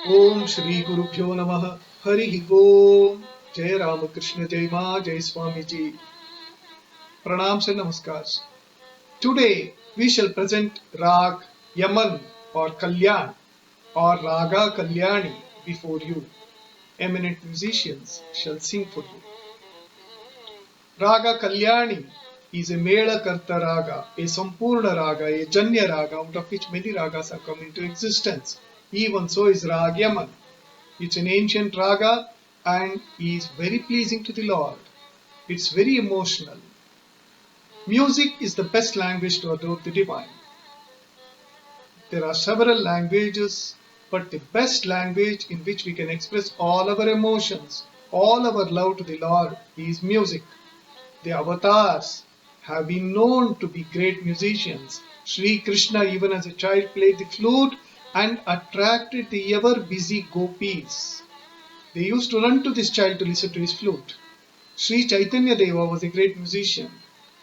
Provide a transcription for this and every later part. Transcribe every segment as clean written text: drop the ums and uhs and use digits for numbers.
ओम श्री गुरुभ्यो नमः। हरि ओम। जय राम कृष्ण, जय माँ, जय Swami ji. Pranams and namaskars. Today we shall present Rag Yaman or Kalyan or Raga Kalyani before you. Eminent musicians shall sing for you. Raga Kalyani is a Mela Karta Raga, a Sampurna Raga, a Janya Raga, out of which many ragas have come into existence. Even so is Rag Yaman. It's an ancient raga and is very pleasing to the Lord. It's very emotional. Music is the best language to adore the divine. There are several languages, but the best language in which we can express all our emotions, all our love to the Lord is music. The avatars have been known to be great musicians. Sri Krishna, even as a child, played the flute and attracted the ever busy gopis. They used to run to this child to listen to his flute. Sri Chaitanya Deva was a great musician.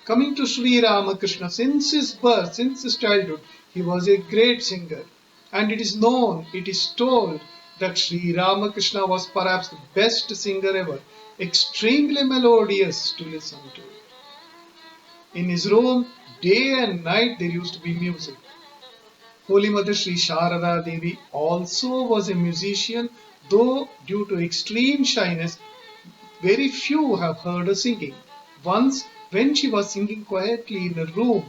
Coming to Sri Ramakrishna, since his birth, since his childhood, he was a great singer. And it is known, it is told that Sri Ramakrishna was perhaps the best singer ever, extremely melodious to listen to. In his room, day and night, there used to be music. Holy Mother Sri Sharada Devi also was a musician, though due to extreme shyness, very few have heard her singing. Once, when she was singing quietly in a room,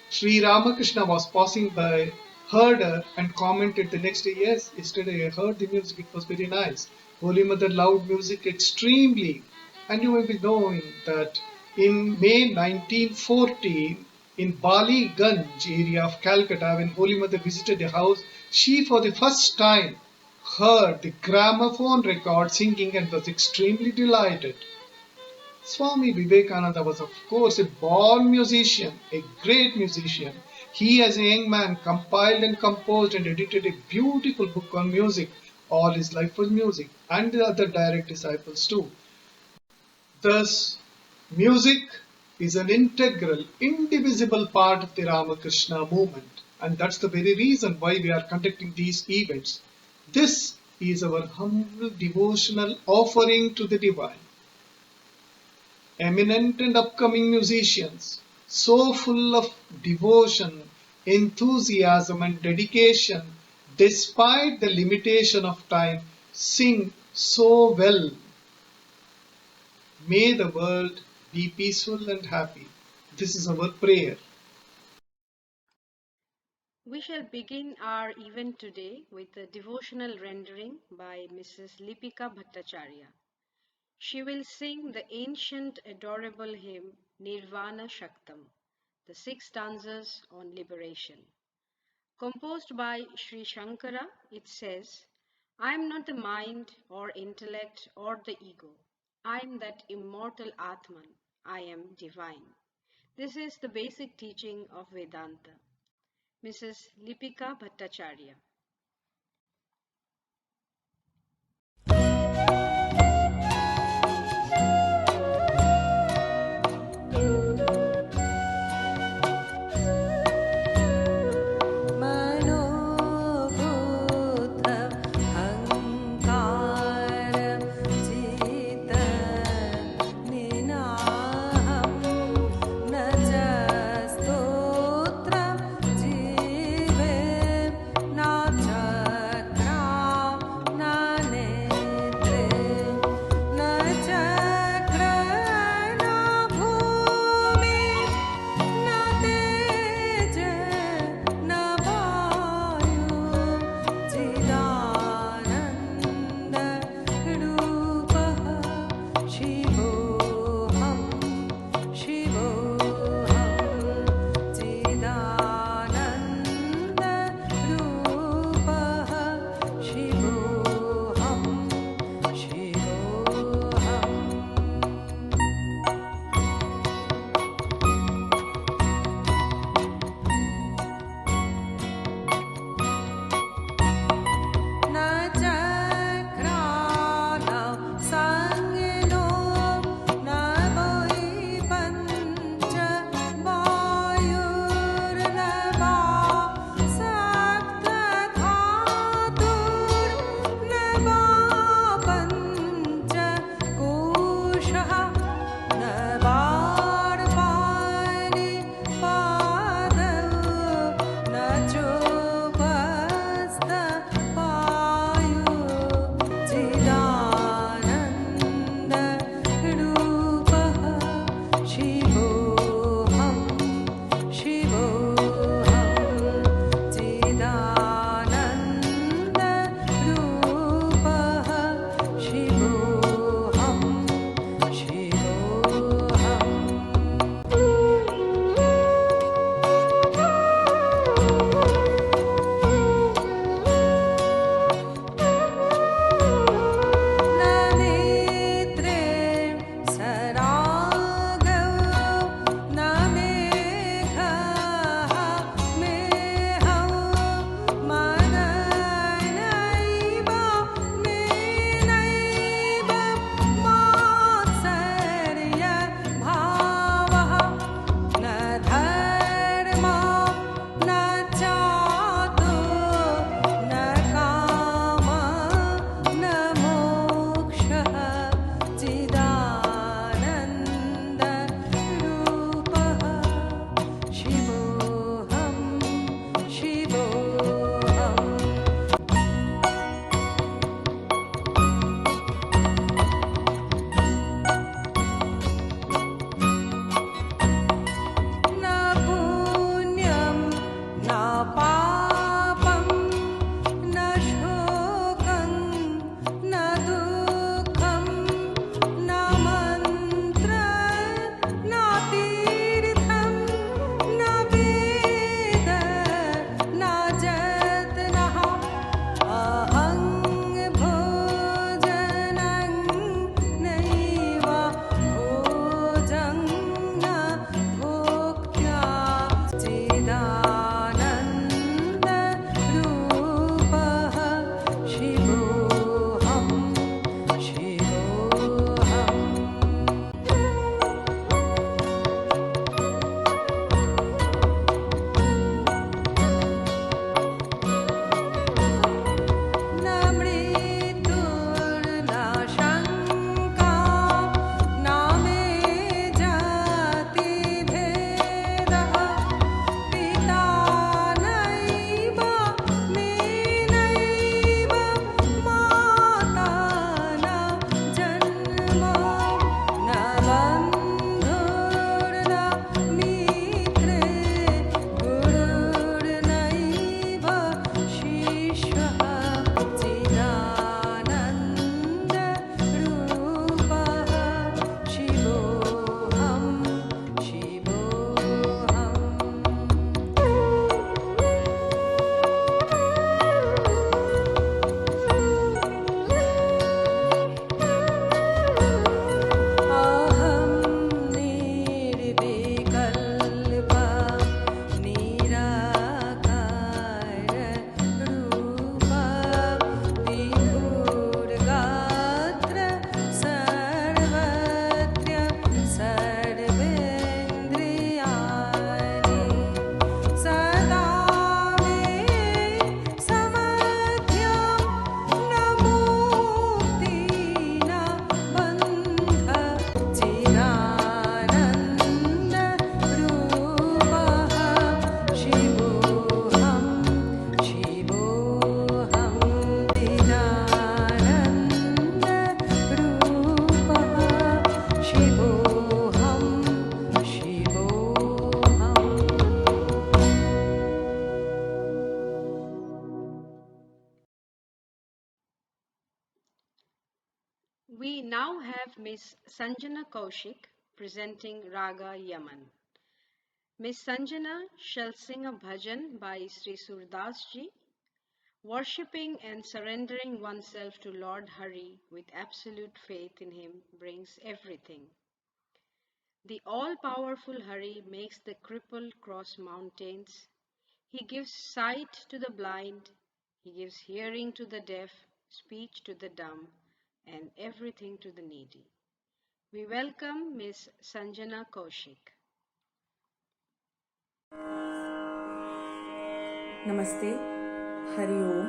Sri Ramakrishna was passing by, heard her, and commented the next day, "Yes, yesterday I heard the music, it was very nice." Holy Mother loved music extremely. And you may be knowing that in May 1914, in Bali Ganj area of Calcutta, when Holy Mother visited the house, she for the first time heard the gramophone record singing and was extremely delighted. Swami Vivekananda was, of course, a born musician, a great musician. He, as a young man, compiled and composed and edited a beautiful book on music. All his life was music, and the other direct disciples too. Thus, music is an integral, indivisible part of the Ramakrishna movement, and that's the very reason why we are conducting these events. This is our humble devotional offering to the divine. Eminent and upcoming musicians, so full of devotion, enthusiasm, and dedication, despite the limitation of time, sing so well. May the world be peaceful and happy. This is our prayer. We shall begin our event today with a devotional rendering by Mrs. Lipika Bhattacharya. She will sing the ancient adorable hymn Nirvana Shaktam, the 6 stanzas on liberation. Composed by Sri Shankara, it says, "I am not the mind or intellect or the ego. I am that immortal Atman. I am divine." This is the basic teaching of Vedanta. Mrs. Lipika Bhattacharya. Now We now have Miss Sanjana Kaushik presenting Raga Yaman. Miss Sanjana shall sing a bhajan by Sri Surdas ji. Worshipping and surrendering oneself to Lord Hari with absolute faith in him brings everything. The all-powerful Hari makes the crippled cross mountains. He gives sight to the blind. He gives hearing to the deaf, speech to the dumb, and everything to the needy. We welcome Miss Sanjana Kaushik. नमस्ते, हरि ओम।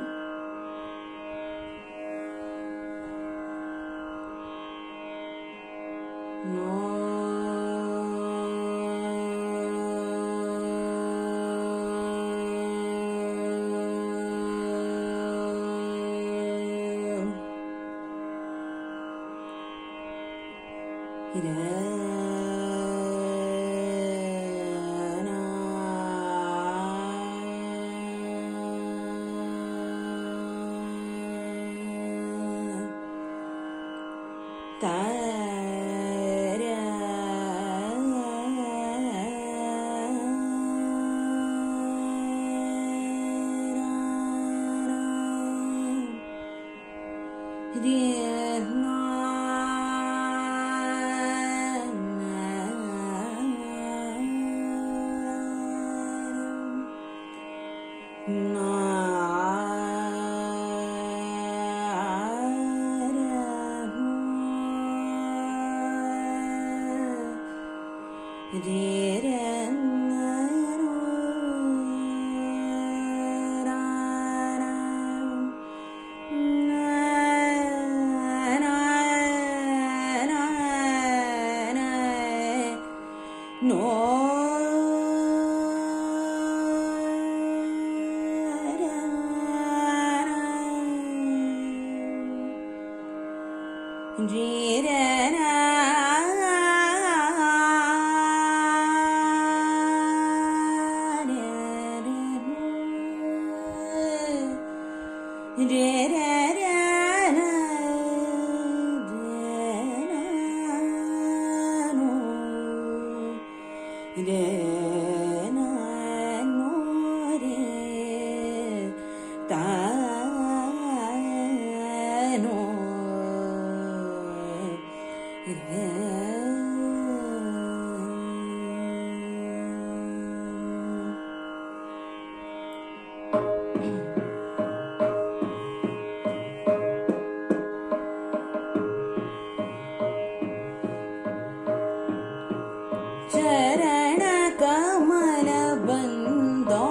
चरण कमल बंदो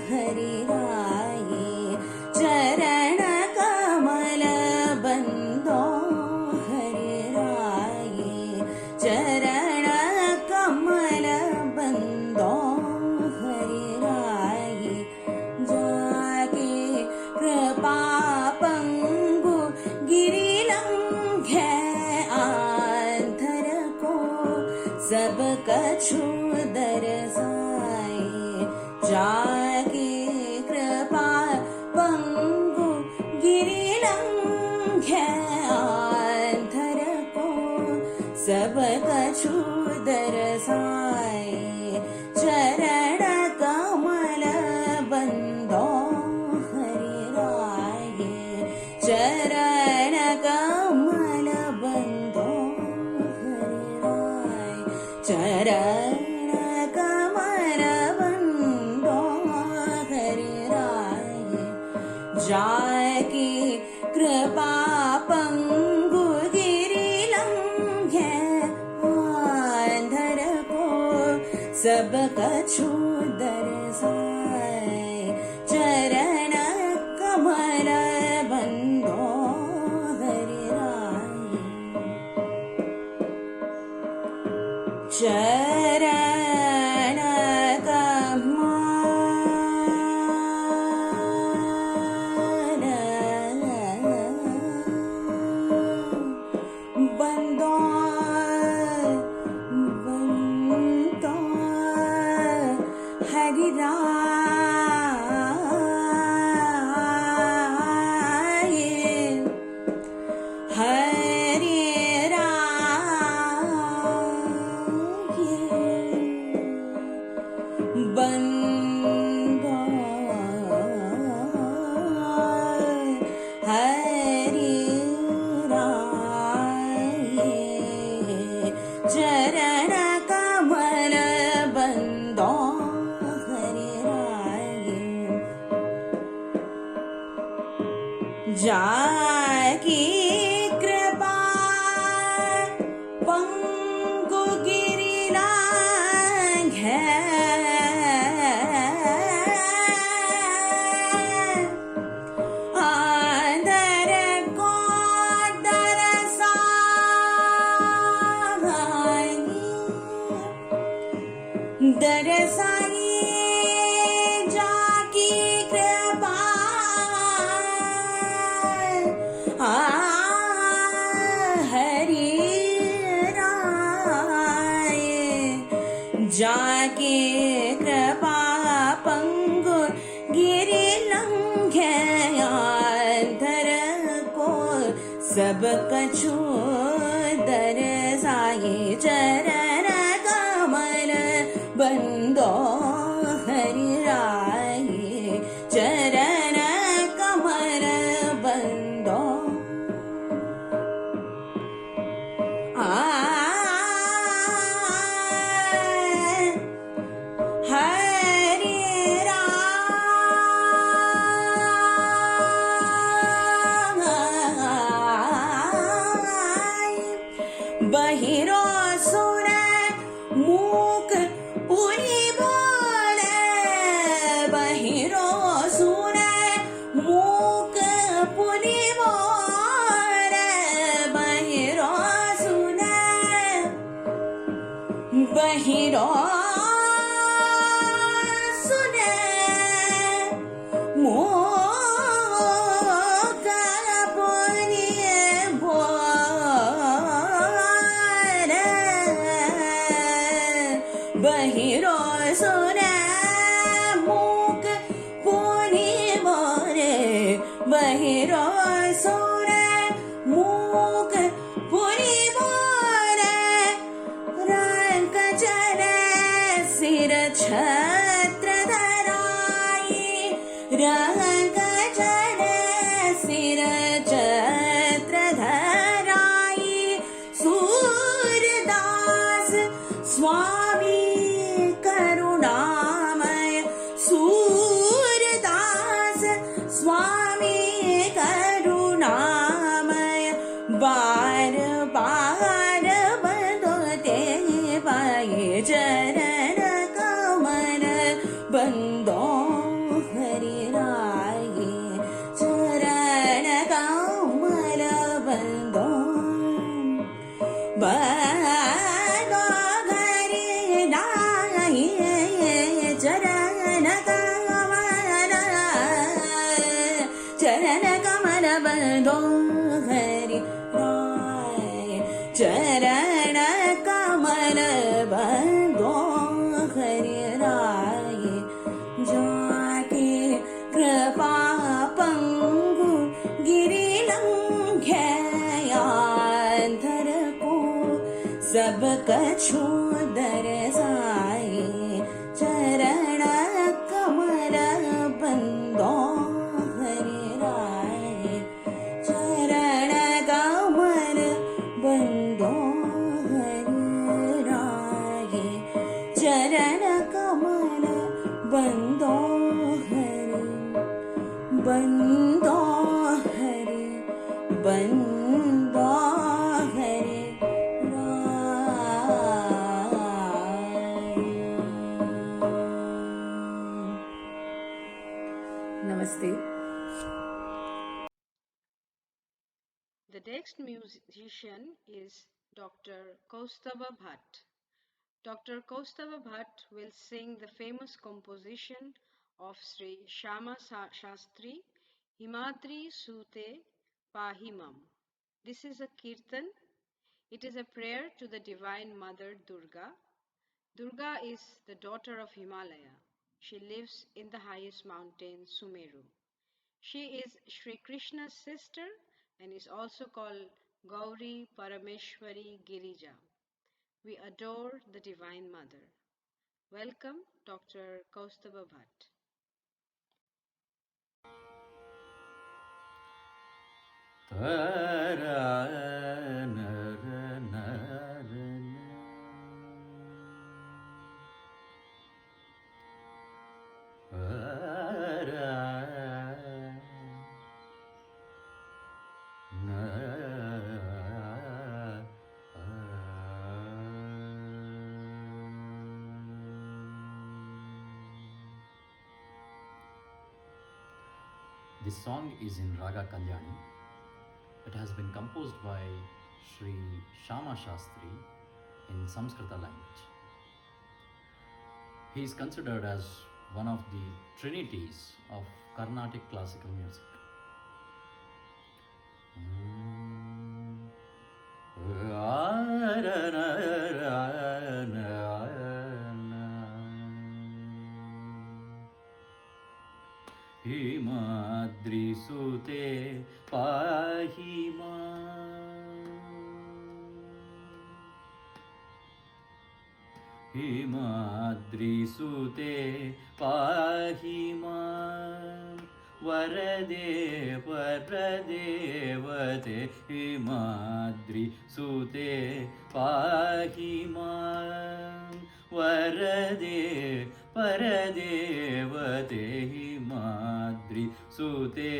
हरि राये, चरण कमल बंदो हरि राये, चरण कमल बंदो हरि राये। जाके कृपा पंगु गिरि लंघे आंधर को, सब कछु दरसाए। जाके कृपा पंगु गिरि लंघे आंधर को, सब कछु दरसाए। चरण कमल बंदो हरि राये, चरण कमल बंदो हरि राये, चरण कमल बंदो हरि राये। जाके कृपा पंगु गिरि लंघे आंधर को, सब कछु दरसाए। चरण कमल बंदो हरि राये, चरण कमल बंदो बंदो हरि राये, हरि सब कछु दरसाए चरण कमल बंदो हरि राये चरण कमल बंदो हरि राय बहिरो सुर मूक पुनि बोले बहिरो सुर मूक पुनि बोले बहिरो सुन बहिरो सुने मूक पुनि बोले बहिरो सुने मूक पुनि बोले बहिरो सुने मूक पुनि बोले रंग चले सिर छत्र धराई रंग चले सिर छत्र धराई सूरदास स्वामी करुणामय सूरदास स्वामी करुणामय बार बार बंदोते पाए चरण कमल बंदो हरि राये चरण कमल बंदो बंदो हरि राये चरण कमल बंदो हरि राय चरण कमल बंदो हरि राय जाके कृपा पंगु गिरि लंघ्याधर को सब कछु दरसाए चरण कमल बंदो हरि राय चरण कमल बंदो हरि राय चरण कमल बंदो हरि बंदो हरि बंदो हरि नमस्ते. The next musician is Dr. Kaustubha Bhatt. Dr. Kaustubha Bhatt will sing the famous composition of Sri Shama Shastri, Himadri Sute Pahimam. This is a kirtan. It is a prayer to the Divine Mother Durga. Durga is the daughter of Himalaya. She lives in the highest mountain, Sumeru. She is Sri Krishna's sister and is also called Gauri Parameshwari Girija. We adore the Divine Mother. Welcome, Dr. Kaustubha Bhatt. This song is in Raga Kalyani. It has been composed by Sri Shama Shastri in Samskrita language. He is considered as one of the trinities of Carnatic classical music. Himadri Sute Pahimam हिमाद्रिसुते पाहि मां वरदे परदेवते हिमाद्रिसुते पाहि मां वरदे परदेवते हिमाद्रिसुते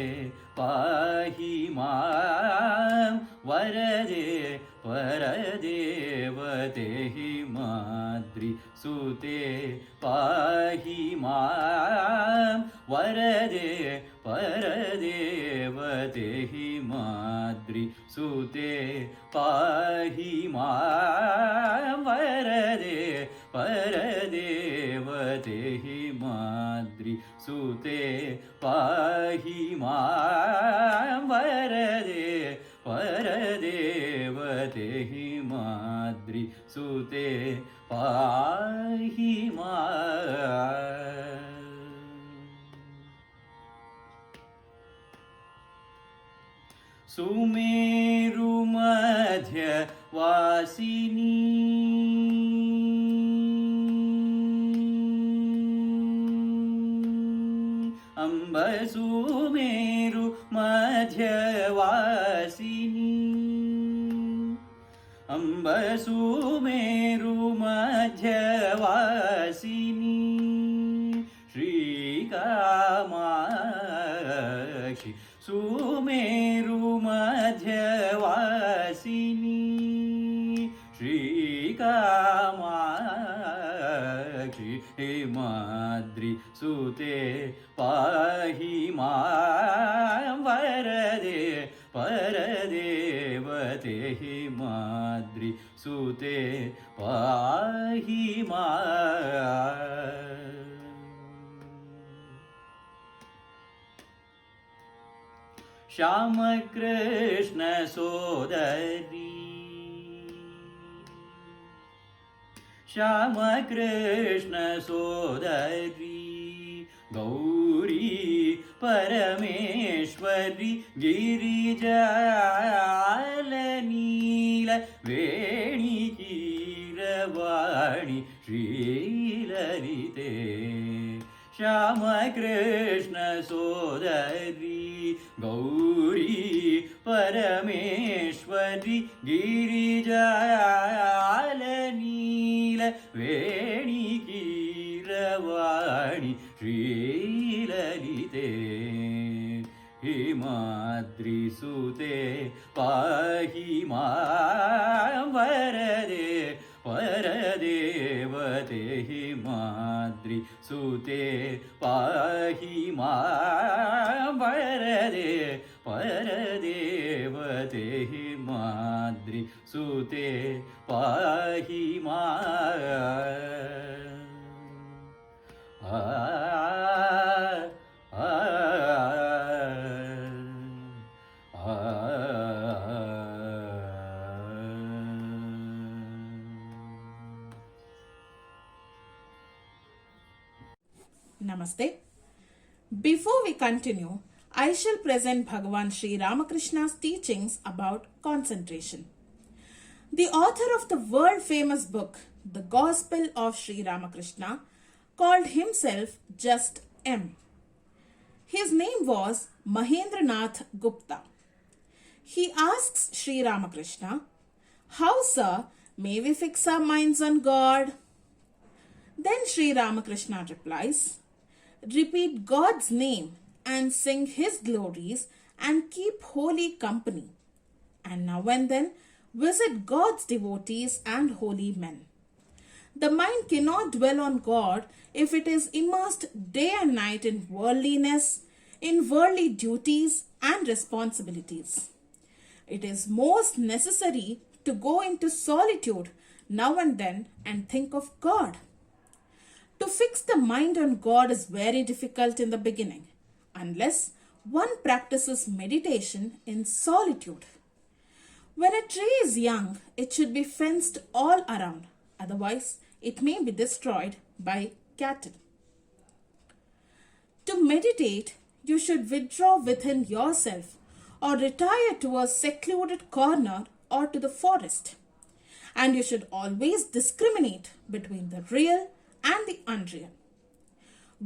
पाहि मां वरदे परदेवते हिमाद्रिसुते पाहि मां वरदे परदेवते हिमाद्रिसुते पाहि मां वरदे परदेवते हिमाद्रिसुते पाहि मां वरदे परदेवते हिमाद्रिसुते पाहि मां। सुमेरु मध्यवासिनी अम्ब सुमेरु मध्यवासिनी अम्ब सुमेरु मध्यवासिनी श्रीकामाक्षि सुमेरु मध्यवासिनी श्रीकामाक्षि हिमाद्रिसुते पाहि मां वरदे परदेवते हिमाद्रिसुते पाहि मां। श्याम कृष्ण सोदरी श्याम कृष्ण सोदरी गौरी परमेश्वरी गिरिजालनील वेणी कीरवाणी श्रीललिते श्याम कृष्ण सोदरी गौरी परमेश्वरी गिरिजालनील वेणी कीरवाणी श्रीललिते हिमाद्रिसुते पाहि मां वरदे परदेवते हिमाद्रिसुते पाहि मां वरदे परदेवते हिमाद्रिसुते पाहि मां। Namaste. Before we continue, I shall present Bhagavan Sri Ramakrishna's teachings about concentration. The author of the world-famous book, The Gospel of Sri Ramakrishna, called himself just M. His name was Mahendranath Gupta. He asks Sri Ramakrishna, "How, sir, may we fix our minds on God?" Then Sri Ramakrishna replies, "Repeat God's name and sing His glories and keep holy company. And now and then visit God's devotees and holy men. The mind cannot dwell on God if it is immersed day and night in worldliness, in worldly duties and responsibilities. It is most necessary to go into solitude now and then and think of God. To fix the mind on God is very difficult in the beginning, unless one practices meditation in solitude. When a tree is young, it should be fenced all around, otherwise it may be destroyed by cattle. To meditate, you should withdraw within yourself or retire to a secluded corner or to the forest. and you should always discriminate between the real and the unreal.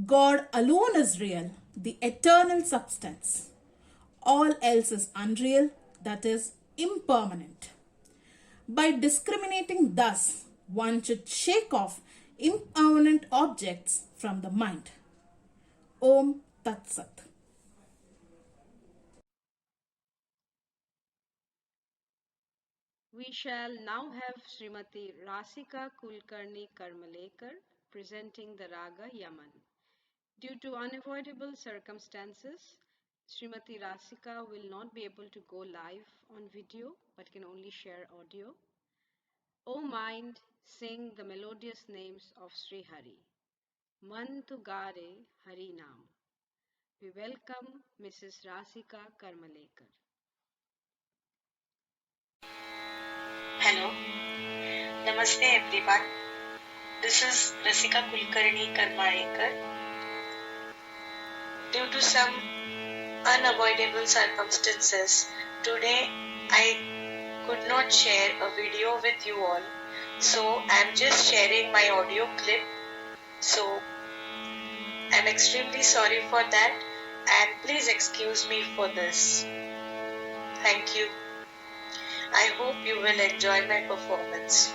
God alone is real, the eternal substance. All else is unreal, that is impermanent. By discriminating thus, one should shake off impermanent objects from the mind. Om Tat Sat. We shall now have Srimati Rasika Kulkarni Karmalekar presenting the Raga Yaman. Due to unavoidable circumstances, Srimati Rasika will not be able to go live on video but can only share audio. O mind, sing the melodious names of Sri Hari. Man tu gare Hari Naam. We welcome Mrs. Rasika Karmalekar. Hello, Namaste everyone. This is Rasika Kulkarni Karmalekar. Due to some unavoidable circumstances, today I could not share a video with you all. So I'm just sharing my audio clip. So I'm extremely sorry for that and please excuse me for this. Thank you. I hope you will enjoy my performance.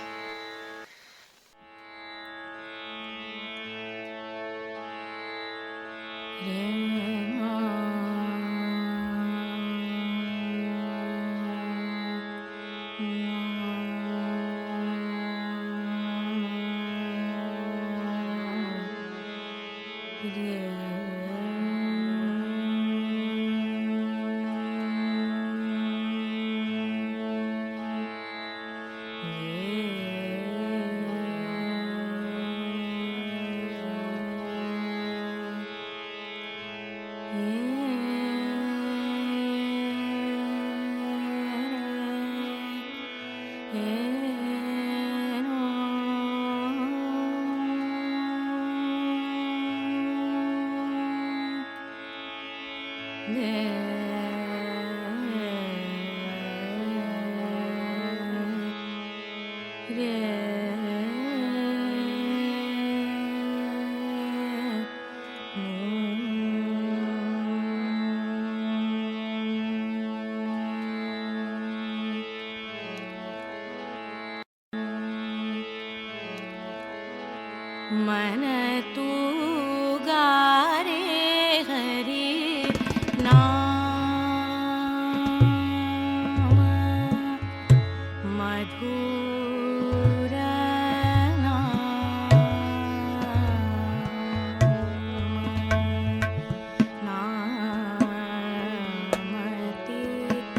मन तू गारे हरि नाम मधुर नामतीत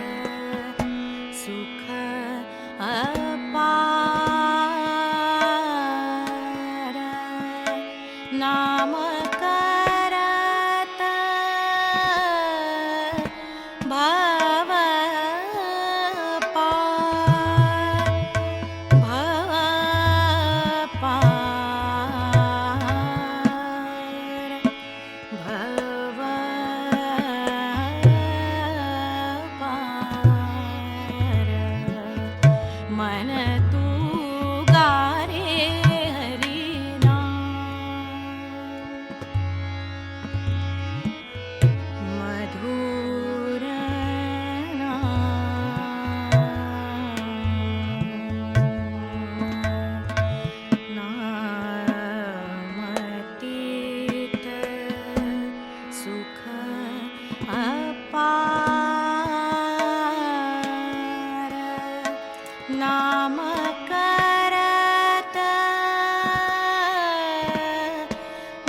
सुख अपार नाम करत भव पार भव पार मन तू गारे हरि मधुर नामतीत सुख अपार नाम करत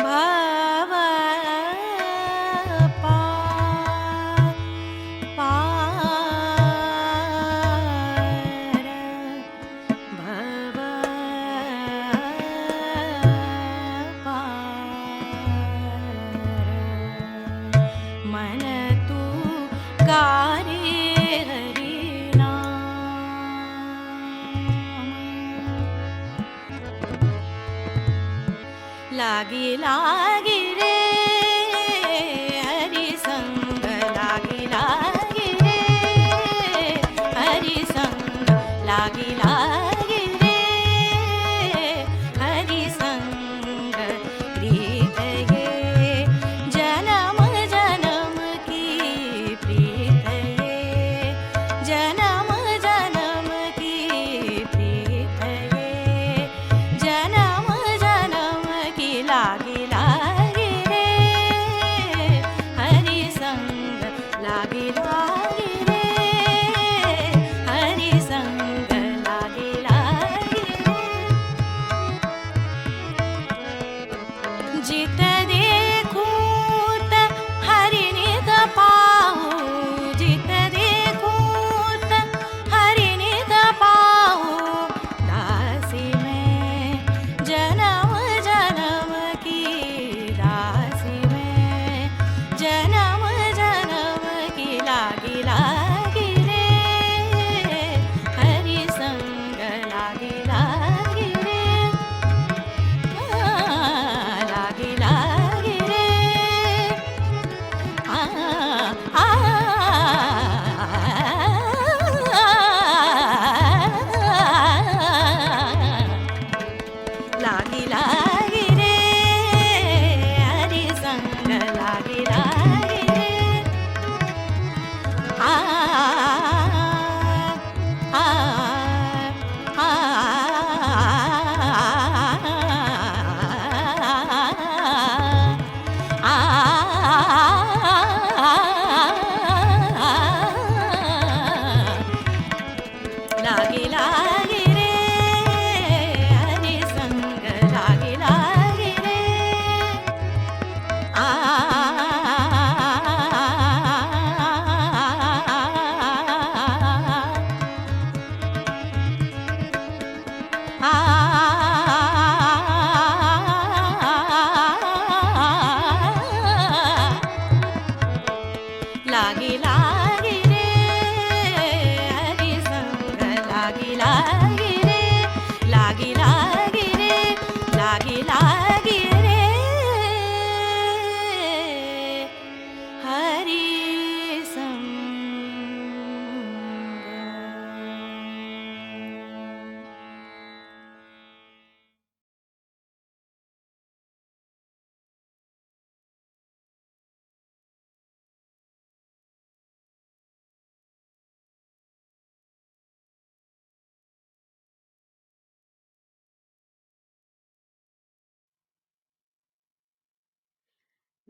भव पार भव पार मन तू गारे हरि लागी लागी रे हरि संग लागी लागी रे हरि संग लागी लागी रे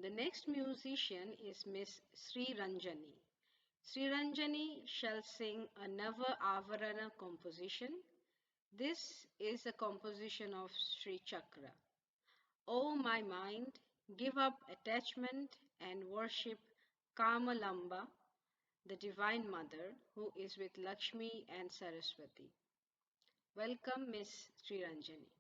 The next musician is Miss Sri Ranjani. Sri Ranjani shall sing a Nava Avarana composition. This is a composition of Sri Chakra. O my mind, give up attachment and worship Kamalamba, the Divine Mother, who is with Lakshmi and Saraswati. Welcome, Miss Sri Ranjani.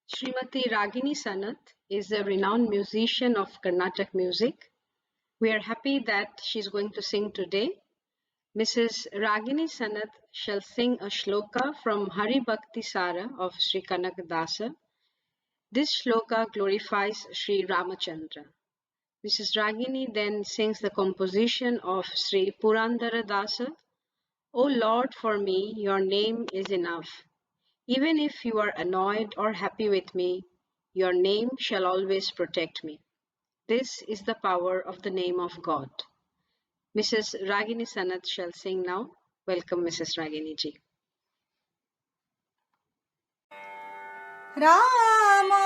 Srimati Ragini Sanath is a renowned musician of Carnatic music. We are happy that she's going to sing today. Mrs. Ragini Sanath shall sing a shloka from Hari Bhakti Sara of Sri Kanakadasa. This shloka glorifies Sri Ramachandra. Mrs. Ragini then sings the composition of Sri Purandara Dasa. O Lord, for me, your name is enough. Even if you are annoyed or happy with me, your name shall always protect me. This is the power of the name of God. Mrs. Ragini Sanath shall sing now. Welcome, Mrs. Ragini ji. Rama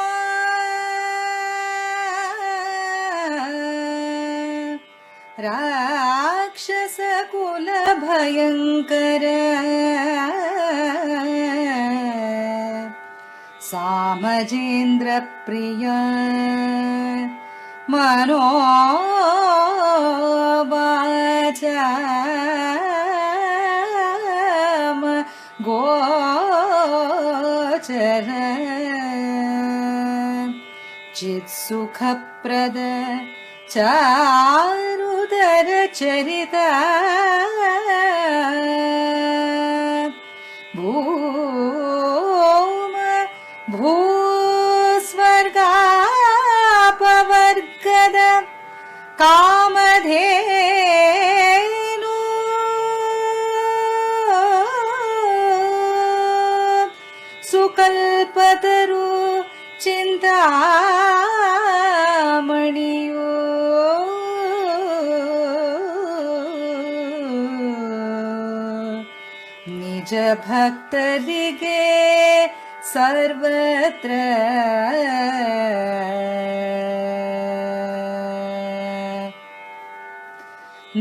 Rakshasa Kula Bhayankara Samajendra Priya Manovacha Gochara Chitsukhaprada Charudara Charita Bhuma Bhusvarga Pavargada Kamadhenu Sukalpataru Chintamaniyo ನಿಜ ಭಕ್ತರಿಗೆ ಸರ್ವತ್ರ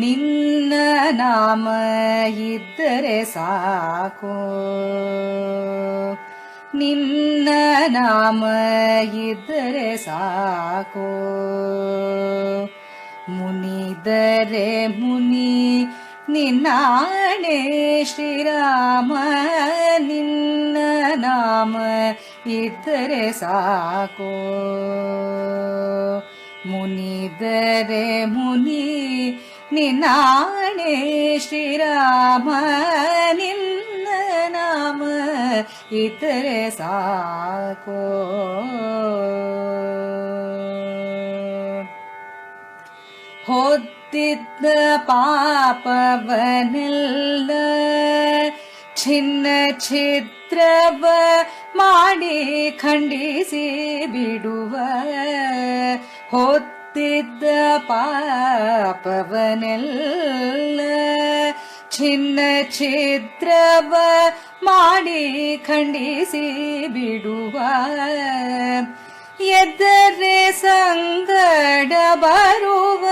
ನಿನ್ನ ನಾಮ ಇದ್ದರೆ ಸಾಕು ನಿನ್ನ ನಾಮ ಇದ್ದರೆ ಸಾಕು ಮುನಿದರೆ ಮುನಿ ನಿನ್ನಾಣೆ ಶ್ರೀರಾಮ ನಿನ್ನ ನಾಮ ಇದ್ದರೆ ಸಾಕು ಮುನಿದರೆ ಮುನಿ ನಿನ್ನಾಣೆ ಶ್ರೀರಾಮ ನಿನ್ನ ನಾಮ ಇದ್ದರೆ ಸಾಕು ಹೊತ್ತಿದ್ದ ಪಾಪವನೆಲ್ಲ ಛಿನ್ನ ಛಿದ್ರವ ಮಾಡಿ ಖಂಡಿಸಿ ಬಿಡುವ ಹೊತ್ತಿದ್ದ ಪಾಪವನೆಲ್ಲ ಛಿನ್ನ ಛಿದ್ರವ ಮಾಡಿ ಖಂಡಿಸಿ ಬಿಡುವ ಎದ್ದರೆ ಸಂಗಡ ಬರುವ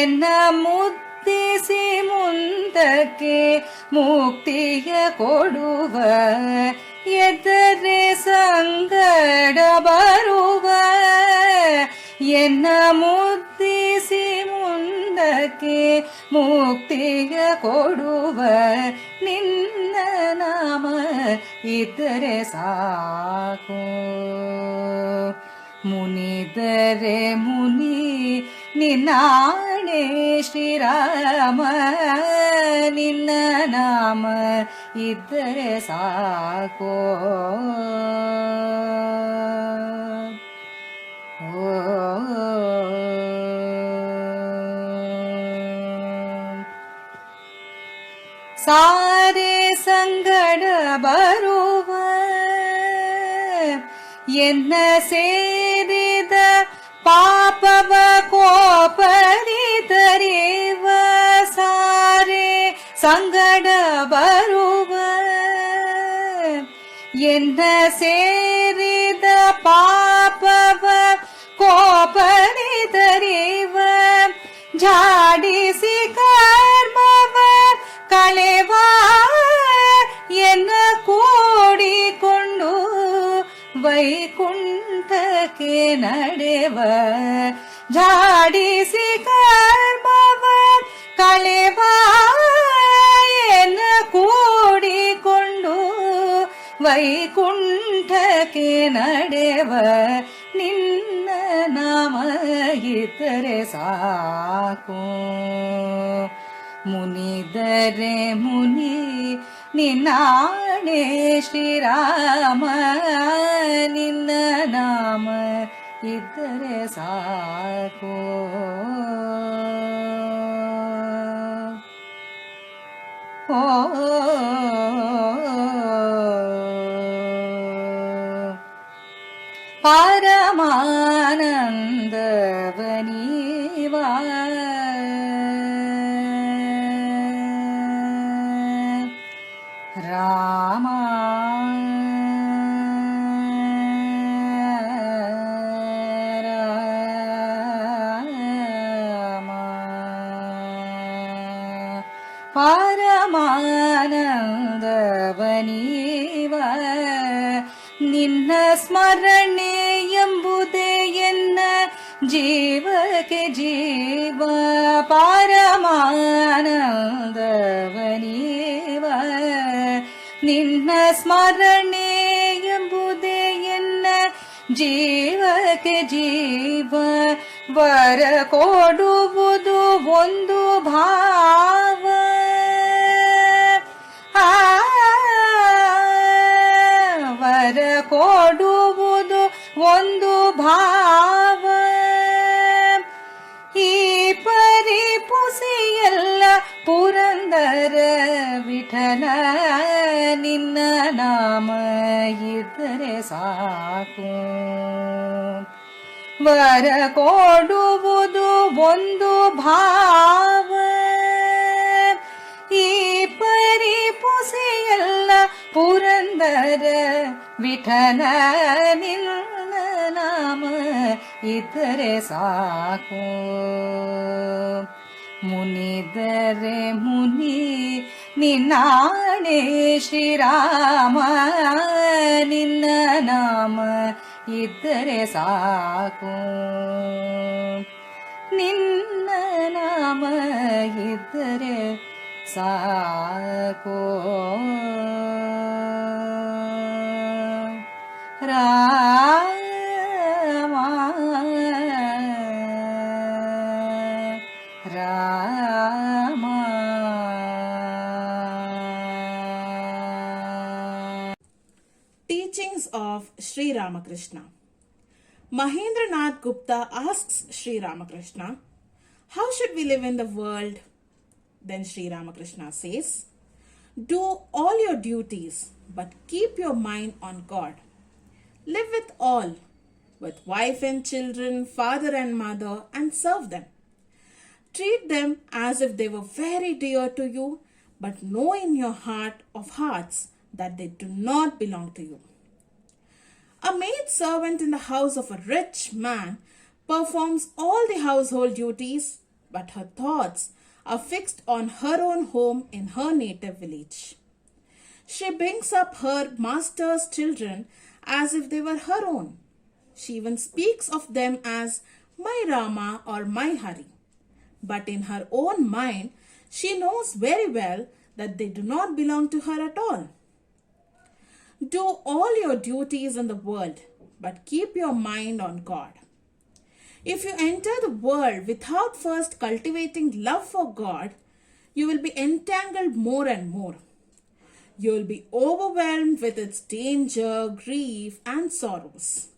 ಎನ್ನ ಮುದ್ದಿಸಿ ಮುಂದಕ್ಕೆ ಮುಕ್ತಿಯ ಕೊಡುವ ಎದ್ದರೆ ಸಂಗಡ ಬರುವ ಎನ್ನ ಮುದ್ದಿಸಿ ಮುಂದಕ್ಕೆ ಮುಕ್ತಿಯ ಕೊಡುವ ನಿನ್ನ ನಾಮ ಇದ್ದರೆ ಸಾಕು ಮುನಿದರೆ ಮುನಿ ನಿನ್ನಾಣೆ ಶ್ರೀರಾಮ ನಿನ್ನ ನಾಮ ಇದ್ದರೆ ಸಾಕೋ ಸಾರೆ ಸಂಗಡ ಬರುವ ಎನ್ನ ಸೇರಿದ ಪಾಪವ ಕೋಪದಿ ತರಿವ ಸಾರೆ ಸಂಗಡ ಬರುವ ಎನ್ನ ಸೇರಿದ ಪಾಪವ ಕೋಪನಿತರಿವ ಜಾಡಿಸಿ ಕರ್ಮವ ಕಳೆವ ಎನ್ನ ಕೂಡಿಕೊಂಡು ವೈಕುಂಠಕ್ಕೆ ನಡೆವ ಜಾಡಿಸಿ ಕರ್ಮವ ಕಳೆವ ಎನ್ನ ಕೂಡಿಕೊಂಡು ವೈಕುಂಠಕ್ಕೆ ನಡೆವ ನಿನ್ನ ನಾಮ ಇದ್ದರೆ ಸಾಕು ಮುನಿದರೆ ಮುನಿ ನಿನ್ನಾಣೆ ಶ್ರೀರಾಮ ನಿನ್ನ ನಾಮ ಇದ್ದರೆ ಸಾಕು ಓ ಪರಮಾನಂದವನೀವಾ ರಾಮ ಪರಮಾನಂದವನೀವ ನಿನ್ನ ಸ್ಮರಣೆ ಎಂಬುದೇ ಎನ್ನ ಜೀವಕ್ಕೆ ಜೀವ ಪರಮಾನಂದವನೀವ ನಿನ್ನ ಸ್ಮರಣೆ ಎಂಬುದೇ ಎನ್ನ ಜೀವಕ್ಕೆ ಜೀವ ವರ ಕೊಡುವುದು ಒಂದು ಭಾವ ವರ ಕೊಡುವುದು ಒಂದು ಭಾವ ಈ ಪರಿಪುಸಿಯಲ್ಲ ಪುರಂದರ ವಿಠಲ ನಿನ್ನ ನಾಮ ಇದ್ದರೆ ಸಾಕು ವರ ಕೊಡುವುದು ಒಂದು ಭಾವ ಈ ಪರಿಪುಸಿಯಲ್ಲ ಪುರಂದರ ವಿಠಲ ನಿನ್ನ ನಾಮ ಇದ್ದರೆ ಸಾಕು ಮುನಿದರೆ ಮುನಿ ನಿನ್ನಾಣೆ ಶ್ರೀರಾಮ ನಿನ್ನ ನಾಮ ಇದ್ದರೆ ಸಾಕು ನಿನ್ನ ನಾಮ ಇದ್ದರೆ ಸಾಕು Rama Rama Teachings of Sri Ramakrishna. Mahendranath Gupta asks Sri Ramakrishna, how should we live in the world? Then Sri Ramakrishna says, do all your duties, but keep your mind on God. Live with all, with wife and children, father and mother, and serve them. Treat them as if they were very dear to you, but know in your heart of hearts that they do not belong to you. A maid servant in the house of a rich man performs all the household duties, but her thoughts are fixed on her own home in her native village. She brings up her master's children as if they were her own. She even speaks of them as my Rama or my Hari. But in her own mind, she knows very well that they do not belong to her at all. Do all your duties in the world, but keep your mind on God. If you enter the world without first cultivating love for God, you will be entangled more and more. You will be overwhelmed with its danger, grief, and sorrows.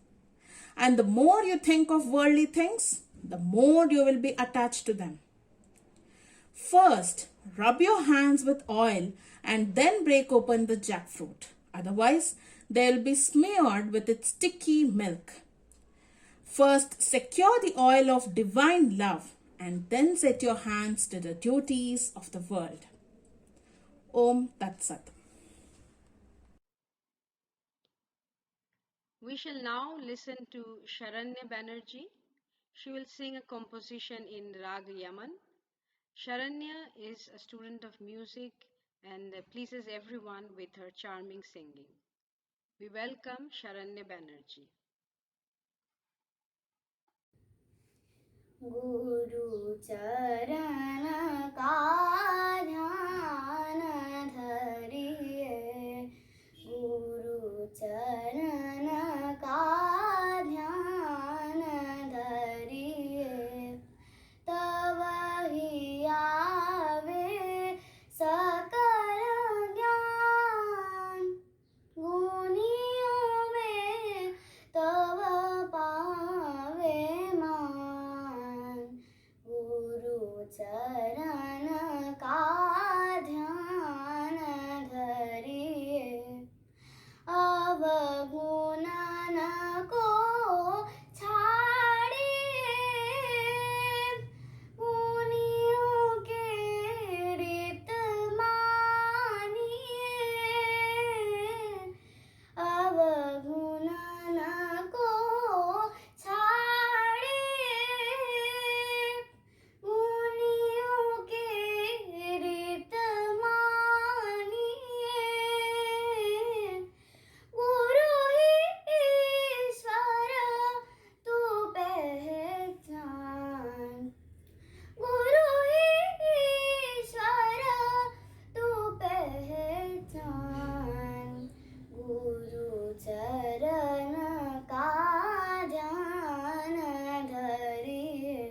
And the more you think of worldly things, the more you will be attached to them. First, rub your hands with oil and then break open the jackfruit. Otherwise, they will be smeared with its sticky milk. First, secure the oil of divine love and then set your hands to the duties of the world. Om Tat Sat. We shall now listen to Sharanya Banerjee. She will sing a composition in Rag Yaman. Sharanya is a student of music and pleases everyone with her charming singing. We welcome Sharanya Banerjee. गुरु चरण का ध्यान धरिए, गुरु चरण का ध्यान धरिए, तब ही आवे सकल ज्ञान, गुनियों में तब पावे मान, गुरु चरण का ध्यान धरिए, अवगुणन को छाड़िए, मुनियों के रीत मानिए, अवगुणन को छाड़िए, मुनियों के रीत मानिए, गुरु ही ईश्वर तू पहचान, गुरु ही ईश्वर तू पहचान, गुरु चरण का ध्यान धरिए।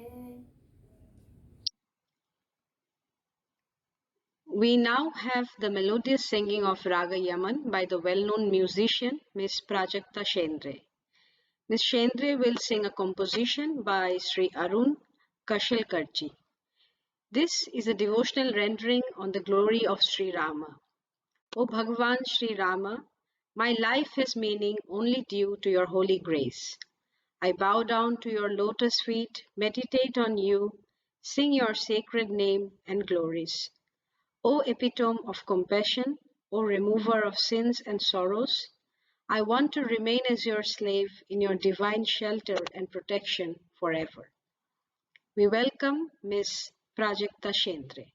We now have the melodious singing of Raga Yaman by the well-known musician Miss Prajakta Shendre. Miss Shendre will sing a composition by Sri Arun Kashelkarji. This is a devotional rendering on the glory of Sri Rama. O Bhagavan Sri Rama, my life has meaning only due to your holy grace. I bow down to your lotus feet, meditate on you, sing your sacred name and glories. O epitome of compassion, O remover of sins and sorrows, I want to remain as your slave in your divine shelter and protection forever. We welcome Miss Prajakta Shendre.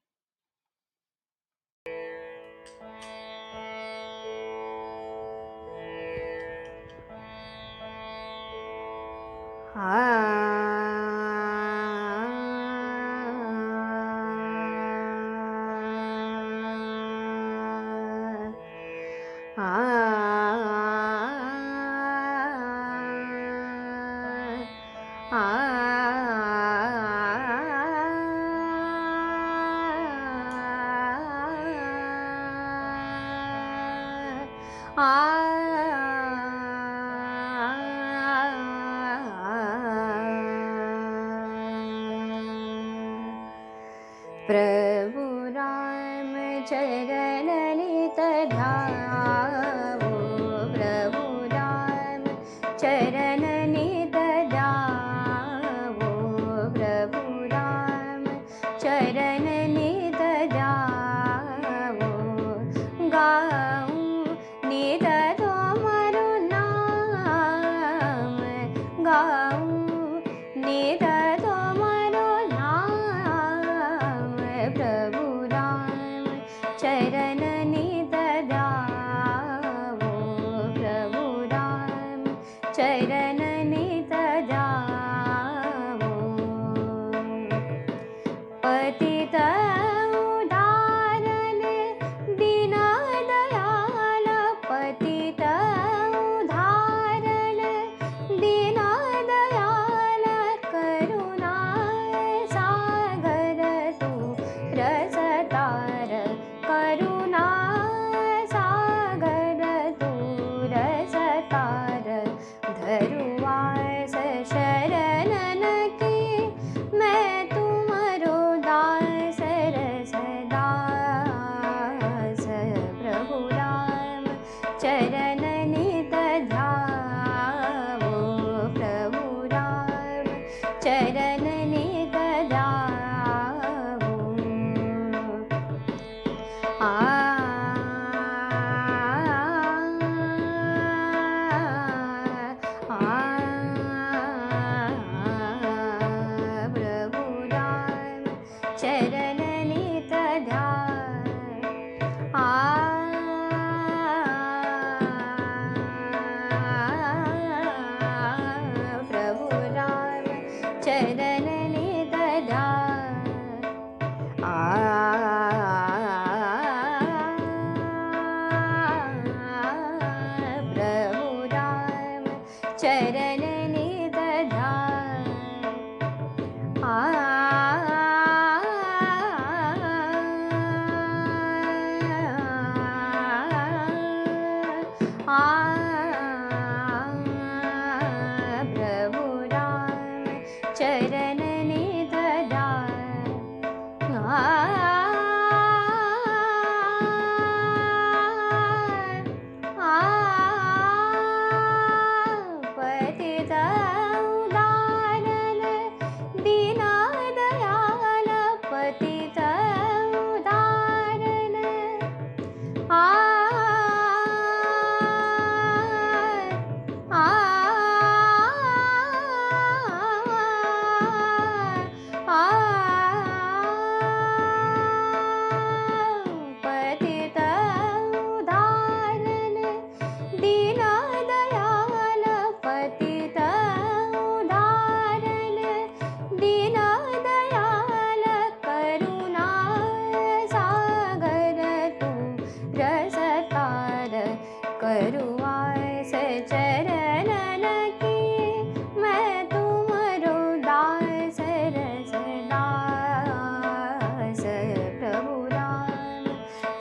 प्रभु राम चरण लित ध्यावो, प्रभु राम चरण नित ध्यावो, प्रभु राम चरण नित ध्यावो, गाऊं नित तुमरु नाम, गाऊं नित तुमरु नाम, प्रभु राम चरण नित ध्यावो, प्रभु राम चरण नित ध्यावो, पतित उदारन दीन दयाल, पतित उदारन दीन दयाल, करुणा सागर तू रसतार, करुणा सागर तू रसतार, धरु चरण नित ध्यान प्रभु राम चरण नित ध्यान पतित उदाहरण दीन दयाल पतित उदाहरण पतित उदाहरण दीन दयाल पतित उदाहरण दीन दयाल करुणा सागर तू रसतार करुआस चरणन की मैं तुमरो दास रसदास प्रभु राम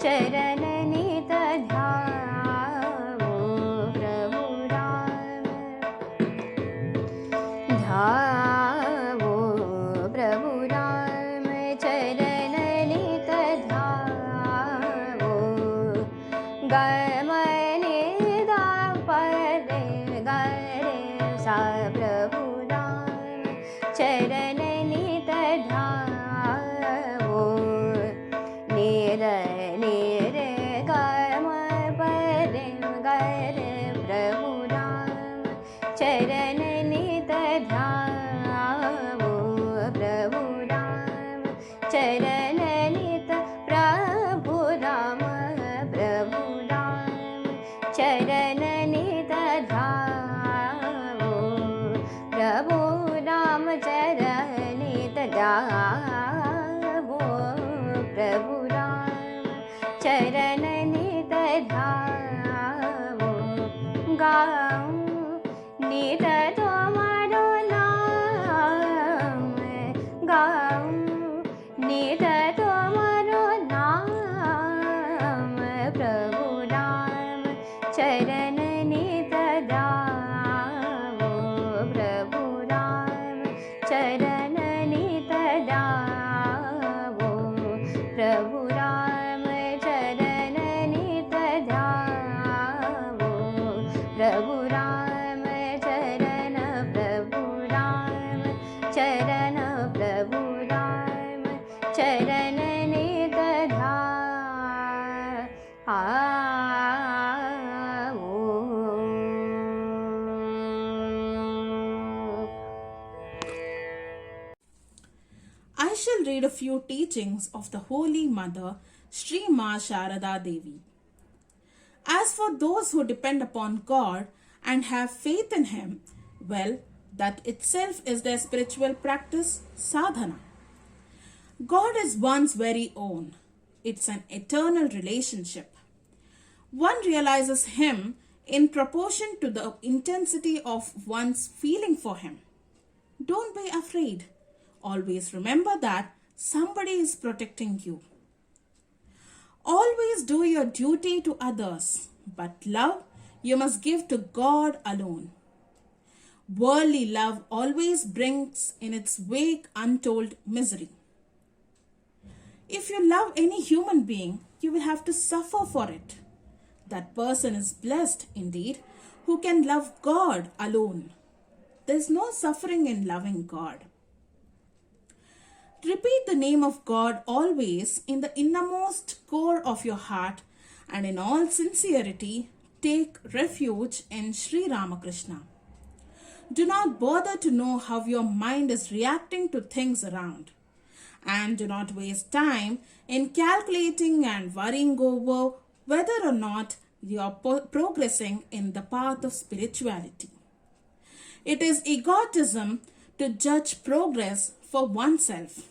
चरण नित ध्यावो प्रभु राम ध्यावो प्रभु राम चरण नित ध्यावो गमने दा परे गरे सा प्रभु राम चरण नित ध्यावो निर निर गम परे गरे प्रभु राम चरण नित ध्यावो प्रभु राम चरण नित प्रभु राम प्रभु राम चरण नित ध्यावो प्रभु राम चरण नित ध्यावो प्रभु राम चरण नित ध्यावो गाऊं नित तुम्हारो नाम गाऊं नित तुम्हारो नाम प्रभु राम चरण नित ध्यावो प्रभु राम चरण नित ध्यावो प्रभु राम चरण नित ध्यावो प्रभु राम चरण प्रभु राम चरण प्रभु राम चरण नित ध्यावो I shall read a few teachings of the Holy Mother, Sri Ma Sharada Devi. As for those who depend upon God and have faith in Him, well, that itself is their spiritual practice, sadhana. God is one's very own. It's an eternal relationship. One realizes Him in proportion to the intensity of one's feeling for Him. Don't be afraid. Always remember that somebody is protecting you. Always do your duty to others, but love you must give to God alone. Worldly love always brings in its wake untold misery. If you love any human being, you will have to suffer for it. That person is blessed indeed who can love God alone. There is no suffering in loving God. Repeat the name of God always in the innermost core of your heart, and in all sincerity take refuge in Sri Ramakrishna. Do not bother to know how your mind is reacting to things around, and do not waste time in calculating and worrying over whether or not you are progressing in the path of spirituality. It is egotism to judge progress for oneself.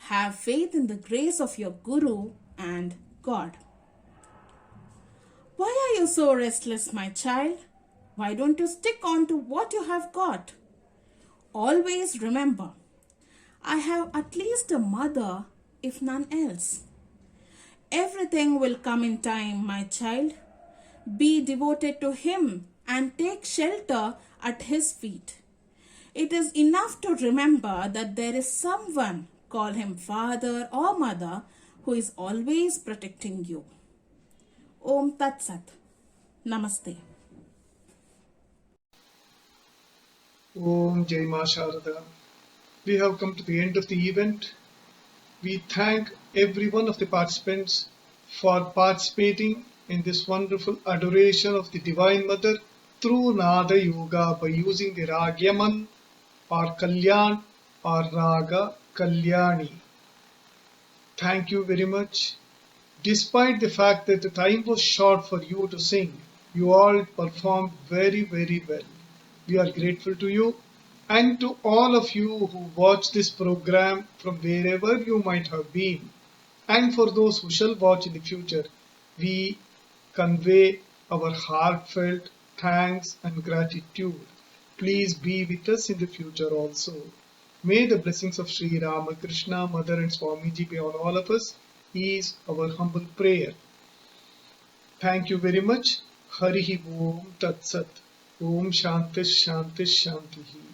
Have faith in the grace of your Guru and God. Why are you so restless, my child? Why don't you stick on to what you have got? Always remember, I have at least a mother, if none else. Everything will come in time, my child. Be devoted to Him and take shelter at His feet. It is enough to remember that there is someone, call him father or mother, who is always protecting you. Om Tat Sat. Namaste. Om Jai Ma Sharada. We have come to the end of the event. We thank every one of the participants for participating in this wonderful adoration of the Divine Mother through Nada Yoga by using the Rag Yaman or Kalyan or Raga Kalyani. Thank you very much. Despite the fact that the time was short for you to sing, you all performed very, very well. We are grateful to you and to all of you who watch this program from wherever you might have been. And for those who shall watch in the future, we convey our heartfelt thanks and gratitude. Please be with us in the future also. May the blessings of Sri Ramakrishna, Mother and Swamiji be on all of us, is our humble prayer. Thank you very much. Harihi Om Tat Sat. Om Shanti Shanti Shanti.